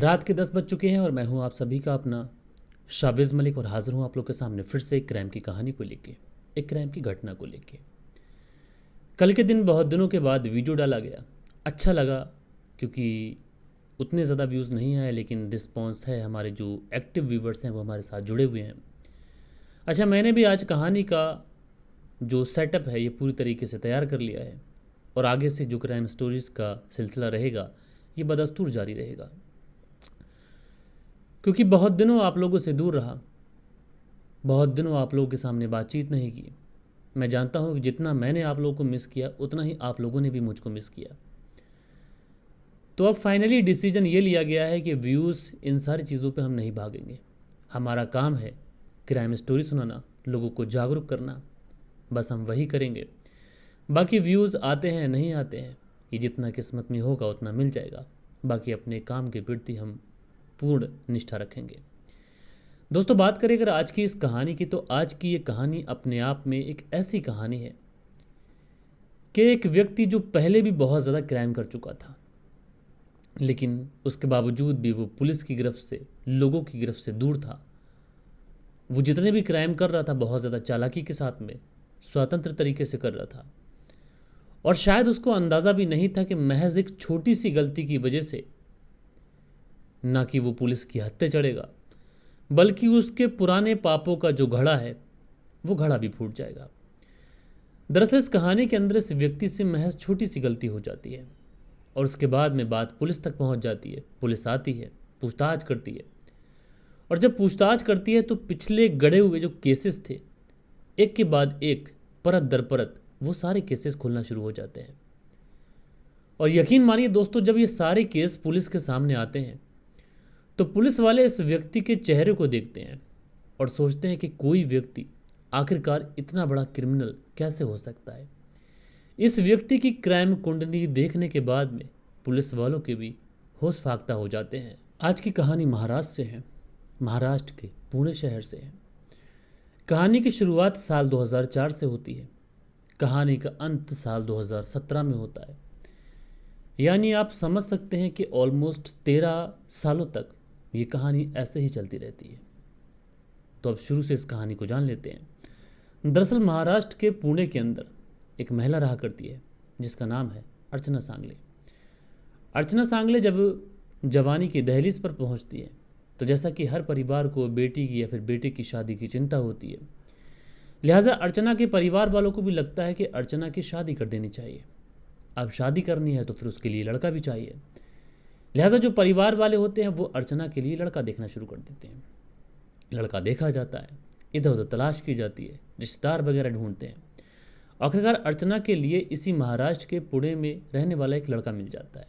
रात के 10 बज चुके हैं और मैं हूं आप सभी का अपना शाबिज़ मलिक और हाजिर हूं आप लोग के सामने फिर से एक क्राइम की कहानी को लेके, एक क्राइम की घटना को लेके। कल के दिन बहुत दिनों के बाद वीडियो डाला गया। अच्छा लगा क्योंकि उतने ज़्यादा व्यूज़ नहीं आए, लेकिन रिस्पॉन्स है। हमारे जो एक्टिव व्यूवर्स हैं वो हमारे साथ जुड़े हुए हैं। अच्छा, मैंने भी आज कहानी का जो सेटअप है ये पूरी तरीके से तैयार कर लिया है और आगे से जो क्राइम स्टोरीज़ का सिलसिला रहेगा ये बदस्तूर जारी रहेगा, क्योंकि बहुत दिनों आप लोगों से दूर रहा, बहुत दिनों आप लोगों के सामने बातचीत नहीं की। मैं जानता हूं कि जितना मैंने आप लोगों को मिस किया उतना ही आप लोगों ने भी मुझको मिस किया। तो अब फाइनली डिसीजन ये लिया गया है कि व्यूज़ इन सारी चीज़ों पे हम नहीं भागेंगे। हमारा काम है क्राइम स्टोरी सुनाना, लोगों को जागरूक करना, बस हम वही करेंगे। बाकी व्यूज़ आते हैं नहीं आते हैं, ये जितना किस्मत में होगा उतना मिल जाएगा। बाकी अपने काम के प्रति हम पूर्ण निष्ठा रखेंगे। दोस्तों, बात करें अगर आज की इस कहानी की, तो आज की ये कहानी अपने आप में एक ऐसी कहानी है कि एक व्यक्ति जो पहले भी बहुत ज़्यादा क्राइम कर चुका था, लेकिन उसके बावजूद भी वो पुलिस की गिरफ्त से, लोगों की गिरफ्त से दूर था। वो जितने भी क्राइम कर रहा था बहुत ज़्यादा चालाकी के साथ में, स्वतंत्र तरीके से कर रहा था, और शायद उसको अंदाज़ा भी नहीं था कि महज एक छोटी सी गलती की वजह से ना कि वो पुलिस की हत्या चढ़ेगा, बल्कि उसके पुराने पापों का जो घड़ा है वो घड़ा भी फूट जाएगा। दरअसल इस कहानी के अंदर इस व्यक्ति से महज छोटी सी गलती हो जाती है और उसके बाद में बात पुलिस तक पहुंच जाती है। पुलिस आती है, पूछताछ करती है, और जब पूछताछ करती है तो पिछले गड़े हुए जो केसेस थे, एक के बाद एक, परत दर परत, वो सारे केसेस खुलना शुरू हो जाते हैं। और यकीन मानिए दोस्तों, जब ये सारे केस पुलिस के सामने आते हैं तो पुलिस वाले इस व्यक्ति के चेहरे को देखते हैं और सोचते हैं कि कोई व्यक्ति आखिरकार इतना बड़ा क्रिमिनल कैसे हो सकता है। इस व्यक्ति की क्राइम कुंडली देखने के बाद में पुलिस वालों के भी होश फाख्ता हो जाते हैं। आज की कहानी महाराष्ट्र से है, महाराष्ट्र के पुणे शहर से है। कहानी की शुरुआत साल 2004 से होती है, कहानी का अंत साल 2017 में होता है। यानी आप समझ सकते हैं कि ऑलमोस्ट 13 सालों तक ये कहानी ऐसे ही चलती रहती है। तो अब शुरू से इस कहानी को जान लेते हैं। दरअसल महाराष्ट्र के पुणे के अंदर एक महिला रहा करती है जिसका नाम है अर्चना सांगले। अर्चना सांगले जब जवानी की दहलीज पर पहुंचती है तो जैसा कि हर परिवार को बेटी की या फिर बेटे की शादी की चिंता होती है, लिहाजा अर्चना के परिवार वालों को भी लगता है कि अर्चना की शादी कर देनी चाहिए। अब शादी करनी है तो फिर उसके लिए लड़का भी चाहिए। लिहाजा जो परिवार वाले होते हैं वो अर्चना के लिए लड़का देखना शुरू कर देते हैं। लड़का देखा जाता है, इधर उधर तलाश की जाती है, रिश्तेदार वगैरह ढूंढते हैं। आखिरकार अर्चना के लिए इसी महाराष्ट्र के पुणे में रहने वाला एक लड़का मिल जाता है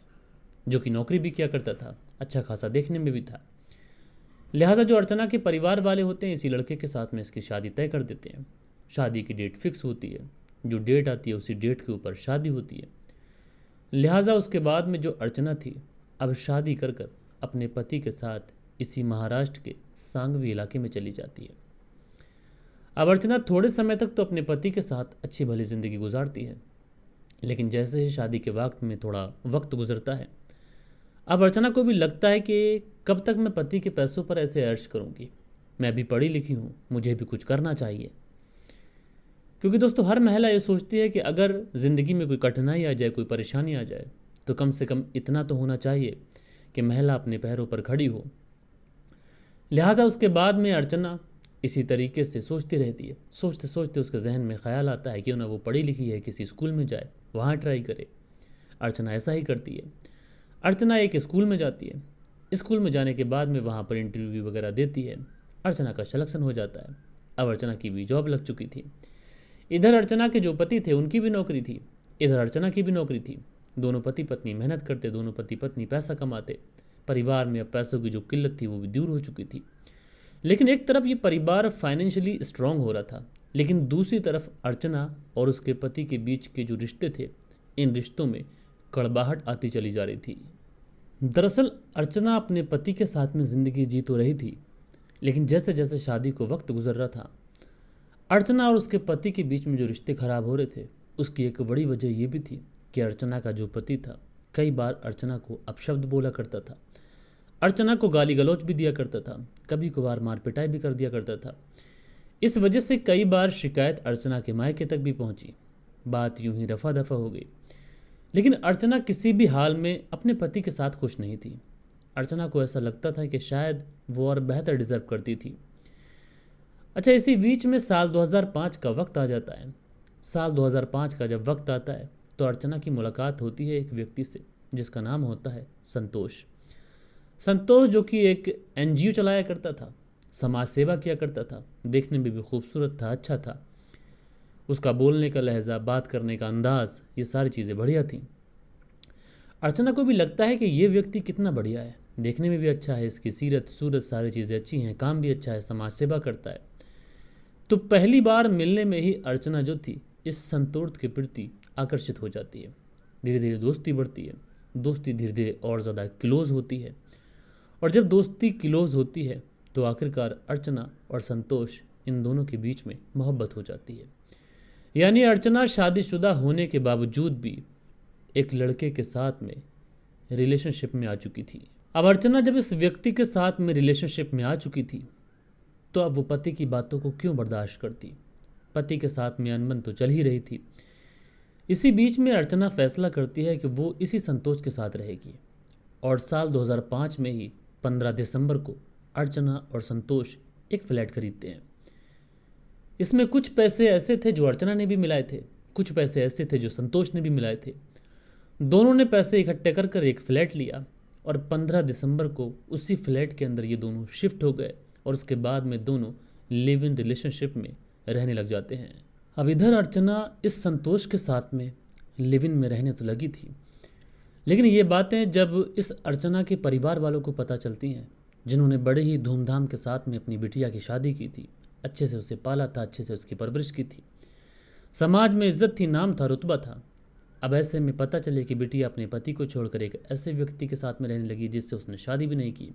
जो कि नौकरी भी किया करता था, अच्छा खासा देखने में भी था। लिहाजा जो अर्चना के परिवार वाले होते हैं इसी लड़के के साथ में इसकी शादी तय कर देते हैं। शादी की डेट फिक्स होती है, जो डेट आती है उसी डेट के ऊपर शादी होती है। लिहाजा उसके बाद में जो अर्चना थी अब शादी कर कर अपने पति के साथ इसी महाराष्ट्र के सांगवी इलाके में चली जाती है। अब अर्चना थोड़े समय तक तो अपने पति के साथ अच्छी भली ज़िंदगी गुजारती है, लेकिन जैसे ही शादी के वक्त में थोड़ा वक्त गुजरता है, अब अर्चना को भी लगता है कि कब तक मैं पति के पैसों पर ऐसे ऐश करूंगी। मैं भी पढ़ी लिखी हूँ, मुझे भी कुछ करना चाहिए। क्योंकि दोस्तों हर महिला ये सोचती है कि अगर ज़िंदगी में कोई कठिनाई आ जाए, कोई परेशानी आ जाए, तो कम से कम इतना तो होना चाहिए कि महिला अपने पैरों पर खड़ी हो। लिहाजा उसके बाद में अर्चना इसी तरीके से सोचती रहती है। सोचते सोचते उसके जहन में ख्याल आता है क्यों ना वो पढ़ी लिखी है, किसी स्कूल में जाए, वहाँ ट्राई करे। अर्चना ऐसा ही करती है। अर्चना एक स्कूल में जाती है। स्कूल में जाने के बाद में वहाँ पर इंटरव्यू वगैरह देती है। अर्चना का सिलेक्शन हो जाता है। अब अर्चना की भी जॉब लग चुकी थी। इधर अर्चना के जो पति थे उनकी भी नौकरी थी, इधर अर्चना की भी नौकरी थी। दोनों पति पत्नी मेहनत करते, दोनों पति पत्नी पैसा कमाते। परिवार में अब पैसों की जो किल्लत थी वो भी दूर हो चुकी थी। लेकिन एक तरफ ये परिवार फाइनेंशियली स्ट्रांग हो रहा था, लेकिन दूसरी तरफ अर्चना और उसके पति के बीच के जो रिश्ते थे, इन रिश्तों में कड़वाहट आती चली जा रही थी। दरअसल अर्चना अपने पति के साथ में ज़िंदगी जी तो रही थी, लेकिन जैसे जैसे शादी को वक्त गुजर रहा था, अर्चना और उसके पति के बीच में जो रिश्ते खराब हो रहे थे, उसकी एक बड़ी वजह यह भी थी कि अर्चना का जो पति था कई बार अर्चना को अपशब्द बोला करता था। अर्चना को गाली गलौज भी दिया करता था, कभी कभार मार पिटाई भी कर दिया करता था। इस वजह से कई बार शिकायत अर्चना के मायके तक भी पहुंची। बात यूं ही रफा दफा हो गई। लेकिन अर्चना किसी भी हाल में अपने पति के साथ खुश नहीं थी। अर्चना को ऐसा लगता था कि शायद वो और बेहतर डिजर्व करती थी। अच्छा, इसी बीच में साल 2005 का वक्त आ जाता है। साल 2005 का जब वक्त आता है तो अर्चना की मुलाकात होती है एक व्यक्ति से जिसका नाम होता है संतोष। संतोष जो कि एक एनजीओ चलाया करता था, समाज सेवा किया करता था, देखने में भी खूबसूरत था, अच्छा था। उसका बोलने का लहजा, बात करने का अंदाज, ये सारी चीज़ें बढ़िया थीं। अर्चना को भी लगता है कि ये व्यक्ति कितना बढ़िया है, देखने में भी अच्छा है, इसकी सीरत सूरत सारी चीज़ें अच्छी हैं, काम भी अच्छा है, समाज सेवा करता है। तो पहली बार मिलने में ही अर्चना जो थी इस संतोष के प्रति आकर्षित हो जाती है। धीरे धीरे दोस्ती बढ़ती है, दोस्ती धीरे धीरे और ज़्यादा क्लोज होती है। और जब दोस्ती क्लोज होती है तो आखिरकार अर्चना और संतोष, इन दोनों के बीच में मोहब्बत हो जाती है। यानी अर्चना शादीशुदा होने के बावजूद भी एक लड़के के साथ में रिलेशनशिप में आ चुकी थी। अब अर्चना जब इस व्यक्ति के साथ में रिलेशनशिप में आ चुकी थी तो अब वो पति की बातों को क्यों बर्दाश्त करती। पति के साथ में अनबन तो चल ही रही थी। इसी बीच में अर्चना फैसला करती है कि वो इसी संतोष के साथ रहेगी। और साल 2005 में ही 15 दिसंबर को अर्चना और संतोष एक फ्लैट खरीदते हैं। इसमें कुछ पैसे ऐसे थे जो अर्चना ने भी मिलाए थे, कुछ पैसे ऐसे थे जो संतोष ने भी मिलाए थे। दोनों ने पैसे इकट्ठे कर कर एक फ्लैट लिया और 15 दिसंबर को उसी फ्लैट के अंदर ये दोनों शिफ्ट हो गए और उसके बाद में दोनों लिव इन रिलेशनशिप में रहने लग जाते हैं। अब इधर अर्चना इस संतोष के साथ में लिव इन में रहने तो लगी थी, लेकिन ये बातें जब इस अर्चना के परिवार वालों को पता चलती हैं, जिन्होंने बड़े ही धूमधाम के साथ में अपनी बिटिया की शादी की थी, अच्छे से उसे पाला था, अच्छे से उसकी परवरिश की थी, समाज में इज्जत थी, नाम था, रुतबा था। अब ऐसे में पता चले कि बिटिया अपने पति को छोड़कर एक ऐसे व्यक्ति के साथ में रहने लगी जिससे उसने शादी भी नहीं की,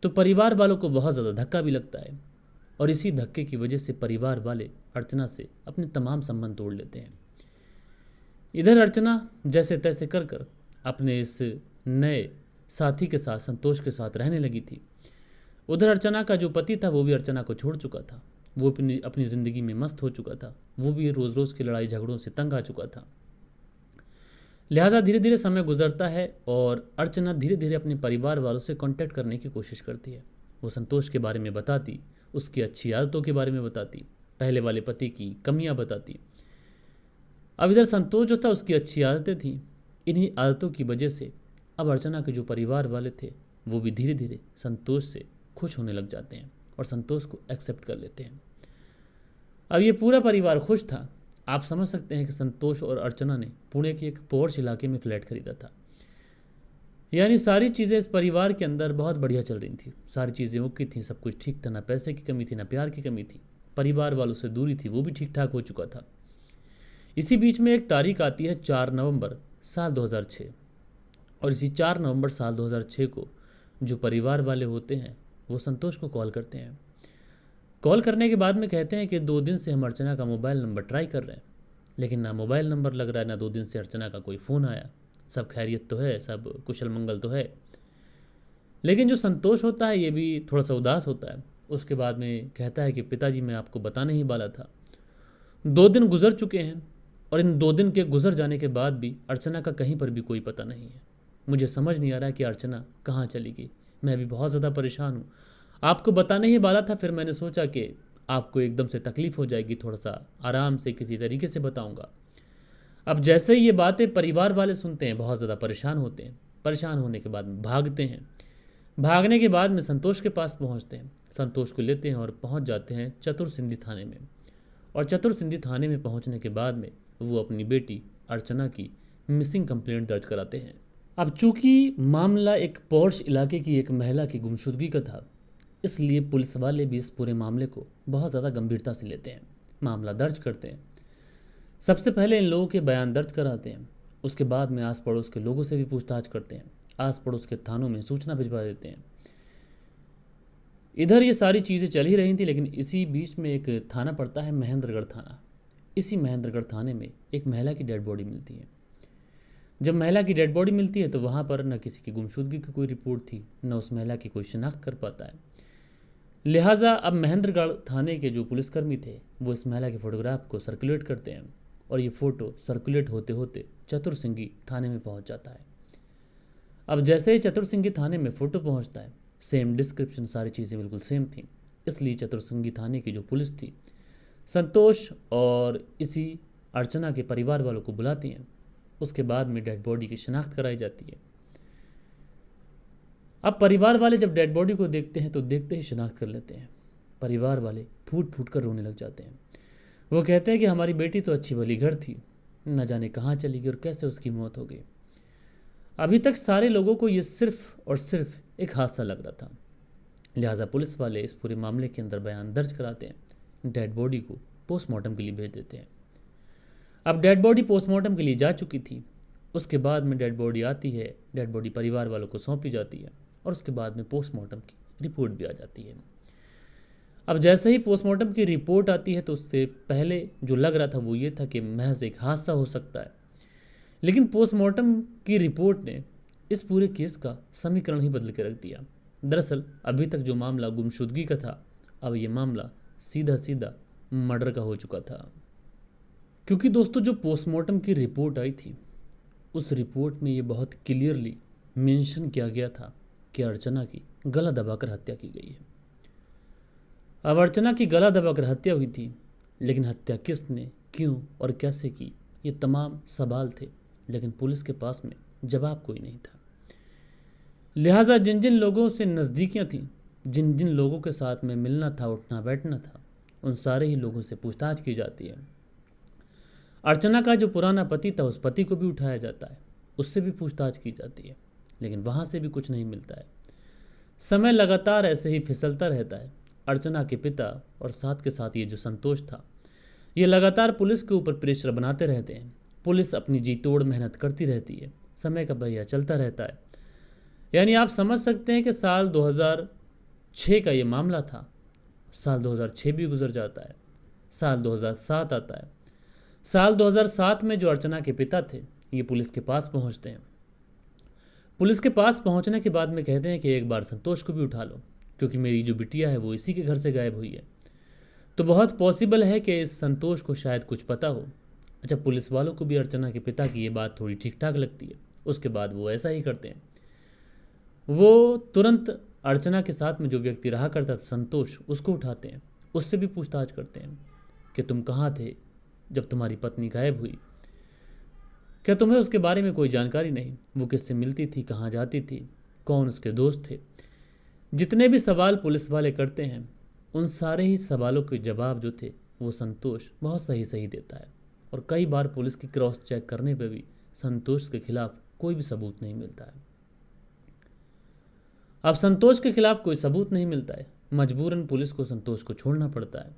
तो परिवार वालों को बहुत ज़्यादा धक्का भी लगता है। और इसी धक्के की वजह से परिवार वाले अर्चना से अपने तमाम संबंध तोड़ लेते हैं। इधर अर्चना जैसे तैसे कर कर अपने इस नए साथी के साथ, संतोष के साथ रहने लगी थी। उधर अर्चना का जो पति था वो भी अर्चना को छोड़ चुका था, वो अपनी ज़िंदगी में मस्त हो चुका था, वो भी रोज़ रोज़ की लड़ाई झगड़ों से तंग आ चुका था। लिहाजा धीरे धीरे समय गुजरता है और अर्चना धीरे धीरे अपने परिवार वालों से कांटेक्ट करने की कोशिश करती है। वो संतोष के बारे में बताती, उसकी अच्छी आदतों के बारे में बताती, पहले वाले पति की कमियां बताती। अब इधर संतोष जो था उसकी अच्छी आदतें थी, इन्हीं आदतों की वजह से अब अर्चना के जो परिवार वाले थे वो भी धीरे धीरे संतोष से खुश होने लग जाते हैं और संतोष को एक्सेप्ट कर लेते हैं। अब ये पूरा परिवार खुश था। आप समझ सकते हैं कि संतोष और अर्चना ने पुणे के एक पॉश इलाके में फ्लैट खरीदा था। यानी सारी चीज़ें इस परिवार के अंदर बहुत बढ़िया चल रही थी, सारी चीज़ें ओके थी, सब कुछ ठीक था, ना पैसे की कमी थी, ना प्यार की कमी थी। परिवार वालों से दूरी थी, वो भी ठीक ठाक हो चुका था। इसी बीच में एक तारीख आती है 4 नवंबर साल 2006 और इसी 4 नवंबर साल 2006 को जो परिवार वाले होते हैं वो संतोष को कॉल करते हैं। कॉल करने के बाद में कहते हैं कि 2 दिन से हम अर्चना का मोबाइल नंबर ट्राई कर रहे हैं, लेकिन ना मोबाइल नंबर लग रहा है, ना 2 दिन से अर्चना का कोई फ़ोन आया। सब खैरियत तो है, सब कुशल मंगल तो है। लेकिन जो संतोष होता है ये भी थोड़ा सा उदास होता है। उसके बाद में कहता है कि पिताजी मैं आपको बताने ही वाला था, 2 दिन गुजर चुके हैं और इन 2 दिन के गुजर जाने के बाद भी अर्चना का कहीं पर भी कोई पता नहीं है। मुझे समझ नहीं आ रहा कि अर्चना कहाँ चली गई। मैं भी बहुत ज़्यादा परेशान हूँ। आपको बताने ही वाला था, फिर मैंने सोचा कि आपको एकदम से तकलीफ़ हो जाएगी, थोड़ा सा आराम से किसी तरीके से बताऊँगा। अब जैसे ही ये बातें परिवार वाले सुनते हैं बहुत ज़्यादा परेशान होते हैं। परेशान होने के बाद में भागते हैं। भागने के बाद में संतोष के पास पहुंचते हैं, संतोष को लेते हैं और पहुंच जाते हैं चतुर सिंधी थाने में। और चतुर सिंधी थाने में पहुंचने के बाद में वो अपनी बेटी अर्चना की मिसिंग कंप्लेंट दर्ज कराते हैं। अब चूंकि मामला एक पॉश इलाके की एक महिला की गुमशुदगी का था, इसलिए पुलिस वाले भी इस पूरे मामले को बहुत ज़्यादा गंभीरता से लेते हैं। मामला दर्ज करते हैं। सबसे पहले इन लोगों के बयान दर्ज कराते हैं, उसके बाद में आस पड़ोस के लोगों से भी पूछताछ करते हैं, आस पड़ोस के थानों में सूचना भिजवा देते हैं। इधर ये सारी चीज़ें चल ही रही थी, लेकिन इसी बीच में एक थाना पड़ता है महेंद्रगढ़ थाना। इसी महेंद्रगढ़ थाने में एक महिला की डेड बॉडी मिलती है। जब महिला की डेड बॉडी मिलती है तो वहाँ पर न किसी की गुमशुदगी की कोई रिपोर्ट थी, न उस महिला की कोई शिनाख्त कर पाता है। लिहाजा अब महेंद्रगढ़ थाने के जो पुलिसकर्मी थे वो इस महिला के फोटोग्राफ को सर्कुलेट करते हैं और ये फ़ोटो सर्कुलेट होते होते चतुरसिंगी थाने में पहुंच जाता है। अब जैसे ही चतुरसिंगी थाने में फ़ोटो पहुंचता है, सेम डिस्क्रिप्शन, सारी चीज़ें बिल्कुल सेम थी। इसलिए चतुरसिंगी थाने की जो पुलिस थी संतोष और इसी अर्चना के परिवार वालों को बुलाती हैं। उसके बाद में डेड बॉडी की शिनाख्त कराई जाती है। अब परिवार वाले जब डेड बॉडी को देखते हैं तो देखते ही शिनाख्त कर लेते हैं। परिवार वाले फूट फूट कर रोने लग जाते हैं। वो कहते हैं कि हमारी बेटी तो अच्छी भली घर थी, न जाने कहाँ चली गई और कैसे उसकी मौत हो गई। अभी तक सारे लोगों को ये सिर्फ और सिर्फ एक हादसा लग रहा था। लिहाजा पुलिस वाले इस पूरे मामले के अंदर बयान दर्ज कराते हैं, डेड बॉडी को पोस्टमार्टम के लिए भेज देते हैं। अब डेड बॉडी पोस्टमार्टम के लिए जा चुकी थी। उसके बाद में डेड बॉडी आती है, डेड बॉडी परिवार वालों को सौंपी जाती है और उसके बाद में पोस्टमार्टम की रिपोर्ट भी आ जाती है। अब जैसे ही पोस्टमार्टम की रिपोर्ट आती है तो उससे पहले जो लग रहा था वो ये था कि महज एक हादसा हो सकता है, लेकिन पोस्टमार्टम की रिपोर्ट ने इस पूरे केस का समीकरण ही बदल के रख दिया। दरअसल अभी तक जो मामला गुमशुदगी का था, अब ये मामला सीधा सीधा मर्डर का हो चुका था। क्योंकि दोस्तों जो पोस्टमार्टम की रिपोर्ट आई थी उस रिपोर्ट में ये बहुत क्लियरली मेंशन किया गया था कि अर्चना की गला दबाकर हत्या की गई है। अब अर्चना की गला दबाकर हत्या हुई थी, लेकिन हत्या किसने, क्यों और कैसे की, ये तमाम सवाल थे, लेकिन पुलिस के पास में जवाब कोई नहीं था। लिहाजा जिन जिन लोगों से नज़दीकियाँ थीं, जिन जिन लोगों के साथ में मिलना था, उठना बैठना था, उन सारे ही लोगों से पूछताछ की जाती है। अर्चना का जो पुराना पति था उस पति को भी उठाया जाता है, उससे भी पूछताछ की जाती है, लेकिन वहाँ से भी कुछ नहीं मिलता है। समय लगातार ऐसे ही फिसलता रहता है। अर्चना के पिता और साथ के साथ ये जो संतोष था, ये लगातार पुलिस के ऊपर प्रेशर बनाते रहते हैं। पुलिस अपनी जी तोड़ मेहनत करती रहती है, समय का पहिया चलता रहता है। यानी आप समझ सकते हैं कि साल 2006 का ये मामला था, साल 2006 भी गुजर जाता है, साल 2007 आता है। साल 2007 में जो अर्चना के पिता थे ये पुलिस के पास पहुंचते हैं। पुलिस के पास पहुंचने के बाद में कहते हैं कि एक बार संतोष को भी उठा लो, क्योंकि मेरी जो बिटिया है वो इसी के घर से गायब हुई है। तो बहुत पॉसिबल है कि इस संतोष को शायद कुछ पता हो। अच्छा, पुलिस वालों को भी अर्चना के पिता की ये बात थोड़ी ठीक ठाक लगती है। उसके बाद वो ऐसा ही करते हैं। वो तुरंत अर्चना के साथ में जो व्यक्ति रहा करता था संतोष, उसको उठाते हैं, उससे भी पूछताछ करते हैं कि तुम कहाँ थे जब तुम्हारी पत्नी गायब हुई, क्या तुम्हें उसके बारे में कोई जानकारी नहीं, वो किससे मिलती थी, कहाँ जाती थी, कौन उसके दोस्त थे। जितने भी सवाल पुलिस वाले करते हैं उन सारे ही सवालों के जवाब जो थे वो संतोष बहुत सही सही देता है, और कई बार पुलिस की क्रॉस चेक करने पर भी संतोष के खिलाफ कोई भी सबूत नहीं मिलता है। अब संतोष के खिलाफ कोई सबूत नहीं मिलता है, मजबूरन पुलिस को संतोष को छोड़ना पड़ता है।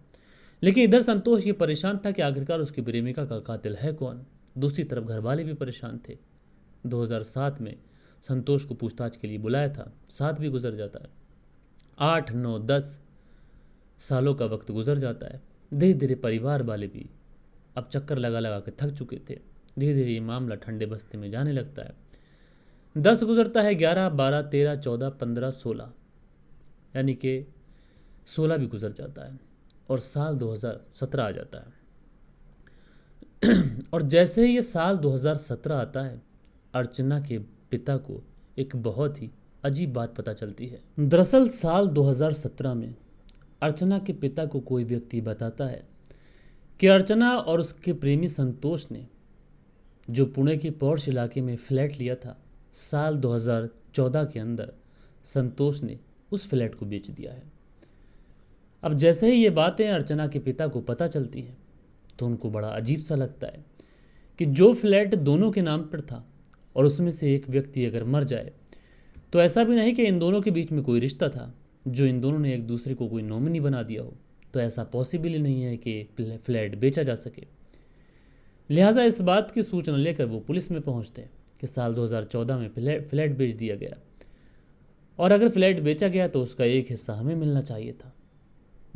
लेकिन इधर संतोष ये परेशान था कि आखिरकार उसकी प्रेमिका का कातिल है कौन। दूसरी तरफ घर वाले भी परेशान थे। 2007 में संतोष को पूछताछ के लिए बुलाया था, 7 भी गुजर जाता है, 8, 9, 10 सालों का वक्त गुजर जाता है। धीरे धीरे परिवार वाले भी अब चक्कर लगा लगा के थक चुके थे। धीरे धीरे ये मामला ठंडे बस्ते में जाने लगता है। 10 गुजरता है, 11, 12, 13, 14, 15, 16, यानी कि 16 भी गुजर जाता है और साल 2017 आ जाता है। और जैसे ही ये साल 2017 आता है, अर्चना के पिता को एक बहुत ही अजीब बात पता चलती है। दरअसल साल 2017 में अर्चना के पिता को कोई व्यक्ति बताता है कि अर्चना और उसके प्रेमी संतोष ने जो पुणे के पॉर्श इलाके में फ्लैट लिया था, साल 2014 के अंदर संतोष ने उस फ्लैट को बेच दिया है। अब जैसे ही ये बातें अर्चना के पिता को पता चलती हैं तो उनको बड़ा अजीब सा लगता है कि जो फ्लैट दोनों के नाम पर था और उसमें से एक व्यक्ति अगर मर जाए तो ऐसा भी नहीं कि इन दोनों के बीच में कोई रिश्ता था जो इन दोनों ने एक दूसरे को कोई नॉमिनी बना दिया हो, तो ऐसा पॉसिबल ही नहीं है कि फ्लैट बेचा जा सके। लिहाजा इस बात की सूचना लेकर वो पुलिस में पहुंचते हैं कि साल 2014 में फ्लैट बेच दिया गया, और अगर फ्लैट बेचा गया तो उसका एक हिस्सा हमें मिलना चाहिए था।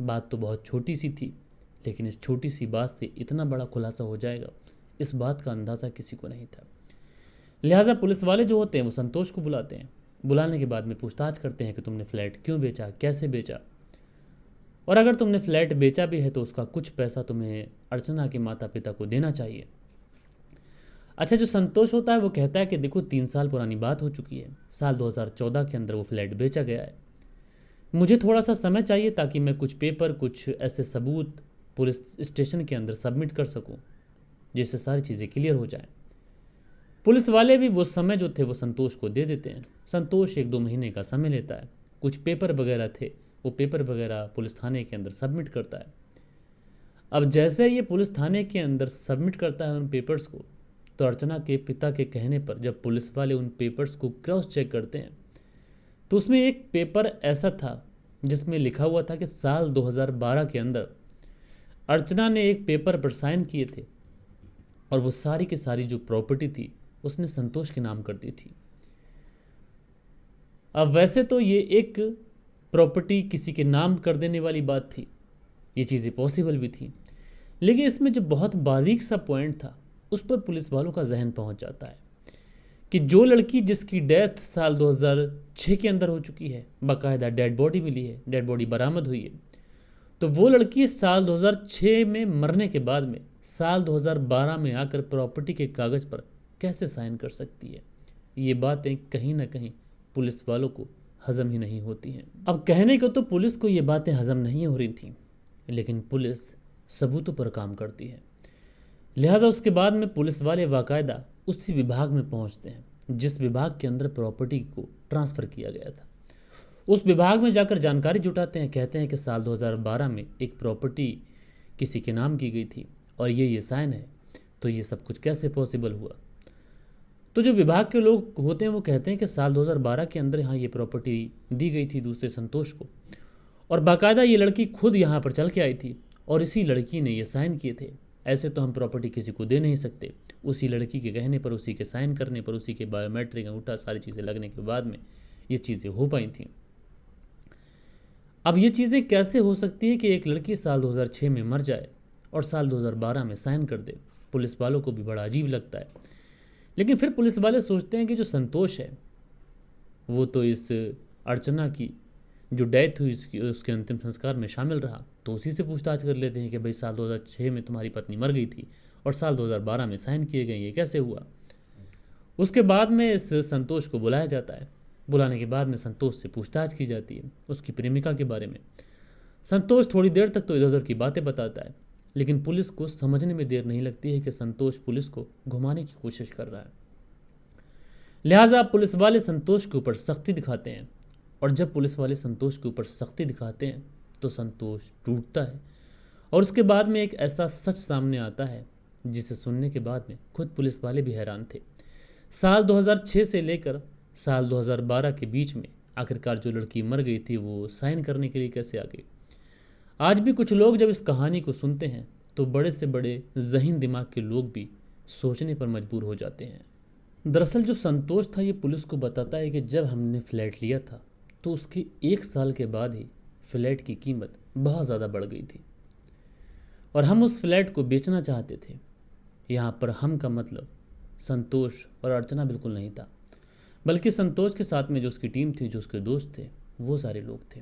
बात तो बहुत छोटी सी थी, लेकिन इस छोटी सी बात से इतना बड़ा खुलासा हो जाएगा, इस बात का अंदाज़ा किसी को नहीं था। लिहाजा पुलिस वाले जो होते हैं वो संतोष को बुलाते हैं। बुलाने के बाद में पूछताछ करते हैं कि तुमने फ्लैट क्यों बेचा, कैसे बेचा, और अगर तुमने फ्लैट बेचा भी है तो उसका कुछ पैसा तुम्हें अर्चना के माता पिता को देना चाहिए। अच्छा, जो संतोष होता है वो कहता है कि देखो 3 साल पुरानी बात हो चुकी है, साल 2014 के अंदर वो फ्लैट बेचा गया है, मुझे थोड़ा सा समय चाहिए ताकि मैं कुछ पेपर, कुछ ऐसे सबूत पुलिस स्टेशन के अंदर सबमिट कर सकूं जिससे सारी चीज़ें क्लियर हो जाएं। पुलिस वाले भी वो समय जो थे वो संतोष को दे देते हैं। संतोष 1-2 महीने का समय लेता है, कुछ पेपर वगैरह थे वो पेपर वगैरह पुलिस थाने के अंदर सबमिट करता है। अब जैसे ये पुलिस थाने के अंदर सबमिट करता है उन पेपर्स को, तो अर्चना के पिता के कहने पर जब पुलिस वाले उन पेपर्स को क्रॉस चेक करते हैं तो उसमें एक पेपर ऐसा था जिसमें लिखा हुआ था कि साल 2012 के अंदर अर्चना ने एक पेपर पर साइन किए थे और वो सारी की सारी जो प्रॉपर्टी थी उसने संतोष के नाम कर दी थी। अब वैसे तो ये एक प्रॉपर्टी किसी के नाम कर देने वाली बात थी, ये चीज़ें पॉसिबल भी थी, लेकिन इसमें जो बहुत बारीक सा पॉइंट था उस पर पुलिस वालों का जहन पहुंच जाता है कि जो लड़की जिसकी डेथ साल 2006 के अंदर हो चुकी है, बाकायदा डेड बॉडी मिली है, डेड बॉडी बरामद हुई है, तो वो लड़की साल 2006 में मरने के बाद में साल 2012 में आकर प्रॉपर्टी के कागज़ पर कैसे साइन कर सकती है। ये बातें कहीं ना कहीं पुलिस वालों को हजम ही नहीं होती हैं। अब कहने को तो पुलिस को ये बातें हजम नहीं हो रही थी, लेकिन पुलिस सबूतों पर काम करती है। लिहाजा उसके बाद में पुलिस वाले बाकायदा उसी विभाग में पहुंचते हैं जिस विभाग के अंदर प्रॉपर्टी को ट्रांसफ़र किया गया था। उस विभाग में जाकर जानकारी जुटाते हैं, कहते हैं कि साल 2012 में एक प्रॉपर्टी किसी के नाम की गई थी और ये साइन है, तो ये सब कुछ कैसे पॉसिबल हुआ। तो जो विभाग के लोग होते हैं वो कहते हैं कि साल 2012 के अंदर यहाँ ये प्रॉपर्टी दी गई थी दूसरे संतोष को, और बाकायदा ये लड़की खुद यहाँ पर चल के आई थी और इसी लड़की ने ये साइन किए थे। ऐसे तो हम प्रॉपर्टी किसी को दे नहीं सकते। उसी लड़की के कहने पर, उसी के साइन करने पर, उसी के बायोमेट्रिक अंगूठा सारी चीज़ें लगने के बाद में ये चीज़ें हो पाई थी। अब ये चीज़ें कैसे हो सकती है कि एक लड़की साल 2006 में मर जाए और साल 2012 में साइन कर दे। पुलिस वालों को भी बड़ा अजीब लगता है, लेकिन फिर पुलिस वाले सोचते हैं कि जो संतोष है वो तो इस अर्चना की जो डेथ हुई उसके अंतिम संस्कार में शामिल रहा, तो उसी से पूछताछ कर लेते हैं कि भाई साल 2006 में तुम्हारी पत्नी मर गई थी और साल 2012 में साइन किए गए, ये कैसे हुआ। उसके बाद में इस संतोष को बुलाया जाता है। बुलाने के बाद में संतोष से पूछताछ की जाती है उसकी प्रेमिका के बारे में। संतोष थोड़ी देर तक तो इधर उधर की बातें बताता है, लेकिन पुलिस को समझने में देर नहीं लगती है कि संतोष पुलिस को घुमाने की कोशिश कर रहा है। लिहाजा पुलिस वाले संतोष के ऊपर सख्ती दिखाते हैं, और जब पुलिस वाले संतोष के ऊपर सख्ती दिखाते हैं तो संतोष टूटता है और उसके बाद में एक ऐसा सच सामने आता है जिसे सुनने के बाद में खुद पुलिस वाले भी हैरान थे। साल 2006 से लेकर साल 2012 के बीच में आखिरकार जो लड़की मर गई थी वो साइन करने के लिए कैसे आ गई। आज भी कुछ लोग जब इस कहानी को सुनते हैं तो बड़े से बड़े ज़हीन दिमाग के लोग भी सोचने पर मजबूर हो जाते हैं। दरअसल जो संतोष था ये पुलिस को बताता है कि जब हमने फ्लैट लिया था तो उसके 1 साल के बाद ही फ्लैट की कीमत बहुत ज़्यादा बढ़ गई थी और हम उस फ्लैट को बेचना चाहते थे। यहाँ पर हम का मतलब संतोष और अर्चना बिल्कुल नहीं था, बल्कि संतोष के साथ में जो उसकी टीम थी, जो उसके दोस्त थे, वो सारे लोग थे।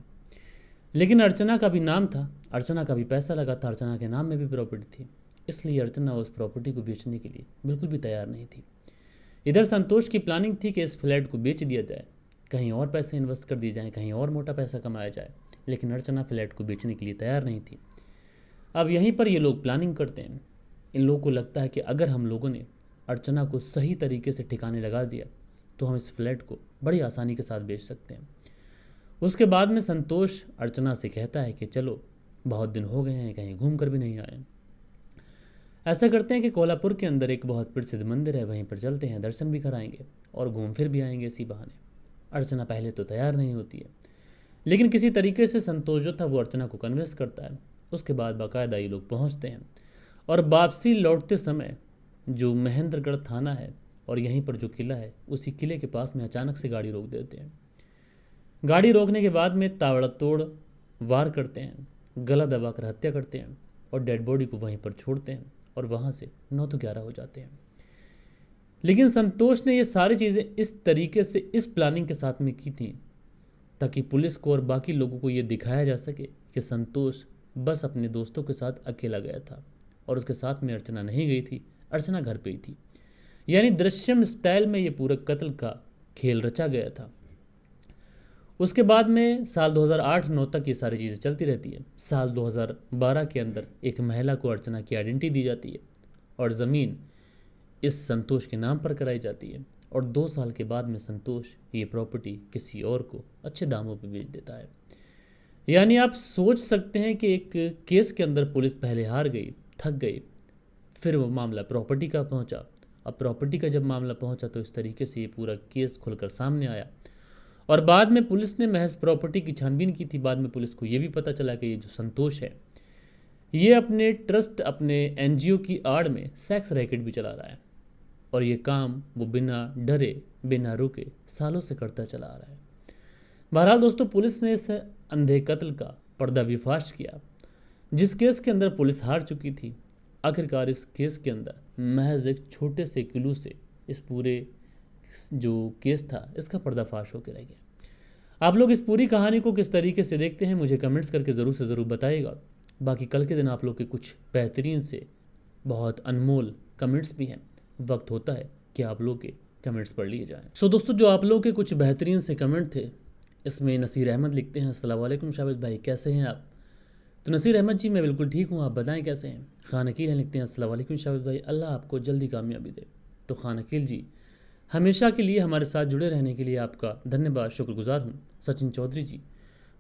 लेकिन अर्चना का भी नाम था, अर्चना का भी पैसा लगा था, अर्चना के नाम में भी प्रॉपर्टी थी, इसलिए अर्चना उस प्रॉपर्टी को बेचने के लिए बिल्कुल भी तैयार नहीं थी। इधर संतोष की प्लानिंग थी कि इस फ्लैट को बेच दिया जाए, कहीं और पैसे इन्वेस्ट कर दिए जाएँ, कहीं और मोटा पैसा कमाया जाए, लेकिन अर्चना फ्लैट को बेचने के लिए तैयार नहीं थी। अब यहीं पर ये लोग प्लानिंग करते हैं। इन लोगों को लगता है कि अगर हम लोगों ने अर्चना को सही तरीके से ठिकाने लगा दिया तो हम इस फ्लैट को बड़ी आसानी के साथ बेच सकते हैं। उसके बाद में संतोष अर्चना से कहता है कि चलो बहुत दिन हो गए हैं, कहीं घूम कर भी नहीं आए। ऐसा करते हैं कि कोल्हापुर के अंदर एक बहुत प्रसिद्ध मंदिर है, वहीं पर चलते हैं, दर्शन भी कराएंगे और घूम फिर भी आएंगे इसी बहाने। अर्चना पहले तो तैयार नहीं होती है, लेकिन किसी तरीके से संतोष जो था वो अर्चना को कन्विंस करता है। उसके बाद बाकायदा ये लोग पहुँचते हैं और वापसी लौटते समय जो महेंद्रगढ़ थाना है और यहीं पर जो किला है, उसी किले के पास में अचानक से गाड़ी रोक देते हैं। गाड़ी रोकने के बाद में ताबड़तोड़ वार करते हैं, गला दबाकर हत्या करते हैं और डेड बॉडी को वहीं पर छोड़ते हैं और वहाँ से 9 तो 11 हो जाते हैं। लेकिन संतोष ने ये सारी चीज़ें इस तरीके से, इस प्लानिंग के साथ में की थी ताकि पुलिस को और बाकी लोगों को ये दिखाया जा सके कि संतोष बस अपने दोस्तों के साथ अकेला गया था और उसके साथ में अर्चना नहीं गई थी, अर्चना घर पे ही थी। यानी दृश्यम स्टाइल में ये पूरा कत्ल का खेल रचा गया था। उसके बाद में साल 2008-9 तक ये सारी चीज़ें चलती रहती है। साल 2012 के अंदर एक महिला को अर्चना की आइडेंटिटी दी जाती है और ज़मीन इस संतोष के नाम पर कराई जाती है और 2 साल के बाद में संतोष ये प्रॉपर्टी किसी और को अच्छे दामों पर बेच देता है। यानी आप सोच सकते हैं कि एक केस के अंदर पुलिस पहले हार गई, थक गई, फिर वो मामला प्रॉपर्टी का पहुंचा। अब प्रॉपर्टी का जब मामला पहुंचा तो इस तरीके से ये पूरा केस खुलकर सामने आया और बाद में पुलिस ने महज प्रॉपर्टी की छानबीन की थी। बाद में पुलिस को ये भी पता चला कि ये जो संतोष है ये अपने ट्रस्ट, अपने एनजीओ की आड़ में सेक्स रैकेट भी चला रहा है और ये काम वो बिना डरे, बिना रुके सालों से करता चला आ रहा है। बहरहाल दोस्तों, पुलिस ने इस अंधे कत्ल का पर्दाफाश किया। जिस केस के अंदर पुलिस हार चुकी थी, आखिरकार इस केस के अंदर महज एक छोटे से क्लू से इस पूरे जो केस था इसका पर्दाफाश होकर रह गया। आप लोग इस पूरी कहानी को किस तरीके से देखते हैं मुझे कमेंट्स करके ज़रूर से ज़रूर बताइएगा। बाकी कल के दिन आप लोग के कुछ बेहतरीन से बहुत अनमोल कमेंट्स भी हैं। वक्त होता है कि आप लोग के कमेंट्स पढ़ लिए जाएं। सो दोस्तों, जो आप लोग के कुछ बेहतरीन से कमेंट थे, इसमें नसीर अहमद लिखते हैं, अस्सलाम वालेकुम शाबिज भाई, कैसे हैं आप? तो नसीर अहमद जी, मैं बिल्कुल ठीक हूँ, आप बताएं कैसे हैं। खान अकील लिखते हैं, अस्सलाम वालेकुम शाबिज भाई, अल्लाह आपको जल्दी कामयाबी दे। तो खान अकील जी, हमेशा के लिए हमारे साथ जुड़े रहने के लिए आपका धन्यवाद, शुक्रगुजार हूँ। सचिन चौधरी जी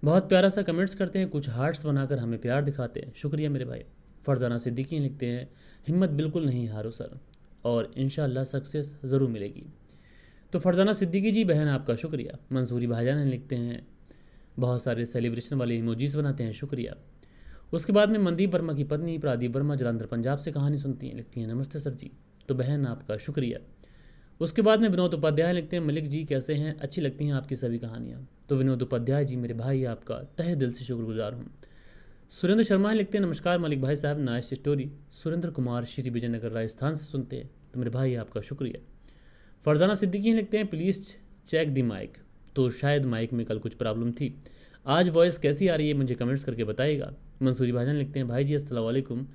बहुत प्यारा सा कमेंट्स करते हैं, कुछ हार्ट्स बनाकर हमें प्यार दिखाते हैं, शुक्रिया मेरे भाई। फरजाना सिद्दीकी लिखते हैं, हिम्मत बिल्कुल नहीं हारो सर और इंशाअल्लाह सक्सेस ज़रूर मिलेगी। तो फरजाना सिद्दीकी जी बहन, आपका शुक्रिया। मंसूरी भाईजान लिखते हैं, बहुत सारे सेलिब्रेशन वाले इमोजीज बनाते हैं, शुक्रिया। उसके बाद में मनदीप वर्मा की पत्नी प्रादीप वर्मा जलंधर पंजाब से कहानी सुनती हैं, लिखती हैं, नमस्ते सर जी। तो बहन, आपका शुक्रिया। उसके बाद में विनोद उपाध्याय लिखते हैं, मलिक जी कैसे हैं, अच्छी लगती हैं आपकी सभी कहानियाँ। तो विनोद उपाध्याय जी मेरे भाई, आपका तहे दिल से शुक्रगुजार हूँ। सुरेंद्र शर्मा लिखते हैं, नमस्कार मलिक भाई साहब, नाइस स्टोरी। सुरेंद्र कुमार श्री विजयनगर राजस्थान से सुनते हैं, तो मेरे भाई आपका शुक्रिया। फरजाना सिद्दीकी लिखते हैं, प्लीज़ चेक दी माइक। तो शायद माइक में कल कुछ प्रॉब्लम थी, आज वॉइस कैसी आ रही है मुझे कमेंट्स करके बताइएगा। मंसूरी भाईजान लिखते हैं, भाई जी अस्सलाम वालेकुम।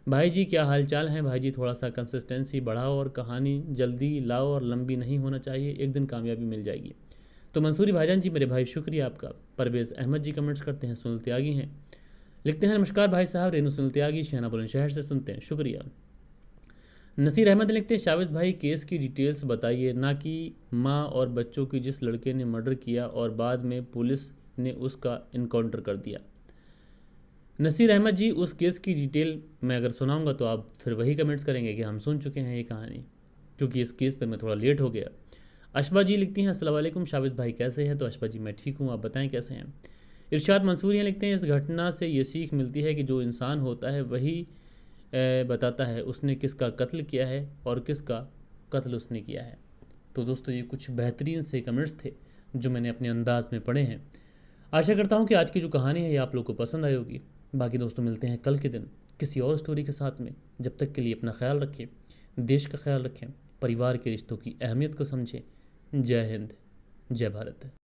भाई जी क्या हाल चाल हैं भाई जी, थोड़ा सा कंसिस्टेंसी बढ़ाओ और कहानी जल्दी लाओ और लंबी नहीं होना चाहिए, एक दिन कामयाबी मिल जाएगी। तो मंसूरी भाईजान जी मेरे भाई, शुक्रिया आपका। परवेज़ अहमद जी कमेंट्स करते हैं, सुनील त्यागी हैं, लिखते हैं, नमस्कार भाई साहब, रेनू सुनील त्यागी शहना बुलंदशहर से सुनते हैं, शुक्रिया। नसीर अहमद लिखते हैं, शाविज भाई केस की डिटेल्स बताइए, ना कि माँ और बच्चों की जिस लड़के ने मर्डर किया और बाद में पुलिस ने उसका इनकाउंटर कर दिया। नसीर अहमद जी, उस केस की डिटेल मैं अगर सुनाऊंगा तो आप फिर वही कमेंट्स करेंगे कि हम सुन चुके हैं ये कहानी, क्योंकि इस केस पे मैं थोड़ा लेट हो गया। अशबा जी लिखती हैं, अस्सलाम वालेकुम शाविज भाई कैसे हैं। तो अशबा जी मैं ठीक हूँ, आप बताएं कैसे हैं। इरशाद मंसूरियाँ लिखते हैं, इस घटना से ये सीख मिलती है कि जो इंसान होता है वही बताता है उसने किसका कत्ल किया है और किसका कत्ल उसने किया है। तो दोस्तों, ये कुछ बेहतरीन से कमेंट्स थे जो मैंने अपने अंदाज में पढ़े हैं। आशा करता हूँ कि आज की जो कहानी है ये आप लोग को पसंद आई होगी। बाकी दोस्तों, मिलते हैं कल के दिन किसी और स्टोरी के साथ में। जब तक के लिए अपना ख्याल रखें, देश का ख्याल रखें, परिवार के रिश्तों की अहमियत को समझें। जय हिंद, जय भारत।